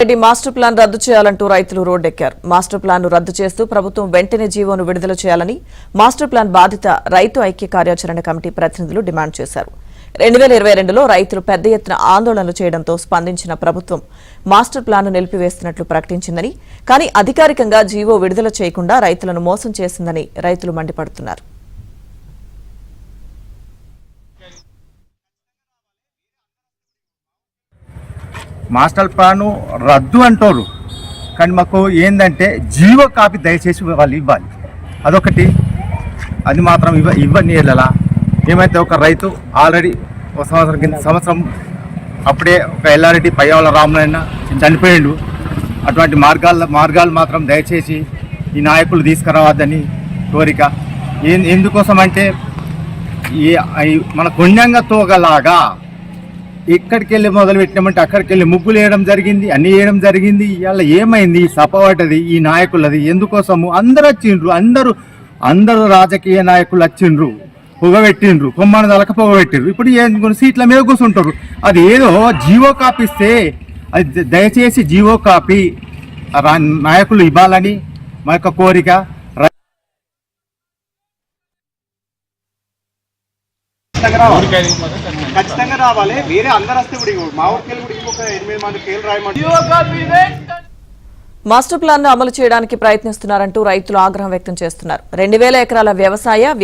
Reddy master plan రద్దు చేయాలంటూ రైతులు రోడ్డెక్కారు. మాస్టర్ ప్లాన్ ను రద్దు చేస్తూ ప్రభుత్వం వెంటనే జీవోను విడుదల చేయాలని మాస్టర్ ప్లాన్ బాధిత రైతు ఐక్య కార్యాచరణ కమిటీ ప్రతినిధులు డిమాండ్ చేశారు. 2022లో రైతులు పెద్ద ఎత్తున ఆందోళనలు చేయడంతో స్పందించిన ప్రభుత్వం మాస్టర్ ప్లాన్ ను నిలిపివేస్తున్నట్లు ప్రకటించిందని, కానీ అధికారికంగా జీవో విడుదల చేయకుండా రైతులను మోసం చేసిందని రైతులు మండిపడుతున్నారు. మాస్టర్ ప్లాన్ రద్దు అంటారు, కానీ మాకు ఏంటంటే జీవో కాపీ దయచేసి వాళ్ళు ఇవ్వాలి. అదొకటి, అది మాత్రం ఇవ్వని వెళ్ళాలా. ఏమైతే ఒక రైతు ఆల్రెడీ ఒక సంవత్సరం అప్పుడే ఒక ఎల్లారెడ్డి పయ్యావల రామనాయన చనిపోయిండు. అటువంటి మార్గాలు మాత్రం దయచేసి ఈ నాయకులు తీసుకురావద్దని కోరిక. ఎందుకోసం అంటే మన కొండంగా తోగలాగా ఇక్కడికి వెళ్ళి మొదలు పెట్టినామంటే అక్కడికి వెళ్ళి ముగ్గులు వేయడం జరిగింది, అన్నీ వేయడం జరిగింది. ఇవాళ ఏమైంది? సపవాటది ఈ నాయకులది. ఎందుకోసము అందరు వచ్చిండ్రు, అందరూ రాజకీయ నాయకులు వచ్చిండ్రు, పొగబెట్టిండ్రు, కొమ్మని తలక పొగబెట్టిండ్రు. ఇప్పుడు సీట్ల మీద కూర్చుంటారు. అది ఏదో జీవో కాపీ ఇస్తే అది దయచేసి జీవో కాపీ నాయకులు ఇవ్వాలని మా యొక్క కోరిక. ఖచ్చితంగా రావాలి. వేరే అందరు వస్తే మా ఊరికెళ్ళి కూడా ఇంకొక 8 మంది కేలు రాయమంటారు. మాస్టర్ ప్లాన్ ను అమలు చేయడానికి ప్రయత్నిస్తున్నారంటూ రైతులు ఆగ్రహం వ్యక్తం చేస్తున్నారు. 2000 ఎకరాల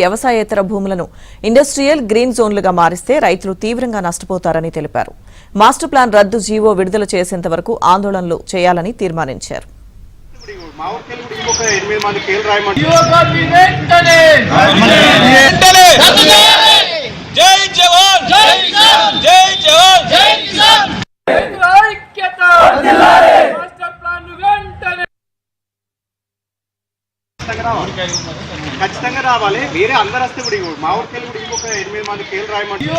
వ్యవసాయేతర భూములను ఇండస్ట్రియల్ గ్రీన్ జోన్లుగా మారిస్తే రైతులు తీవ్రంగా నష్టపోతారని తెలిపారు. మాస్టర్ ప్లాన్ రద్దు జీవో విడుదల చేసేంత వరకు ఆందోళనలు చేయాలని తీర్మానించారు. మా ఊరికెళ్ళి కూడా ఇంకొక 8 మంది కేలు రాయమంటారు. జై జవాన్ జై కిసాన్ జై జవాన్ జై కిసాన్ ఐక్యత జిల్లాలే మాస్టర్ ప్లాన్ వెంటనే ఖచ్చితంగా రావాలి. వేరే అందరు వస్తే మా ఊరికెళ్ళి కూడా ఇంకొక 8 మంది కేలు రాయమంటారు.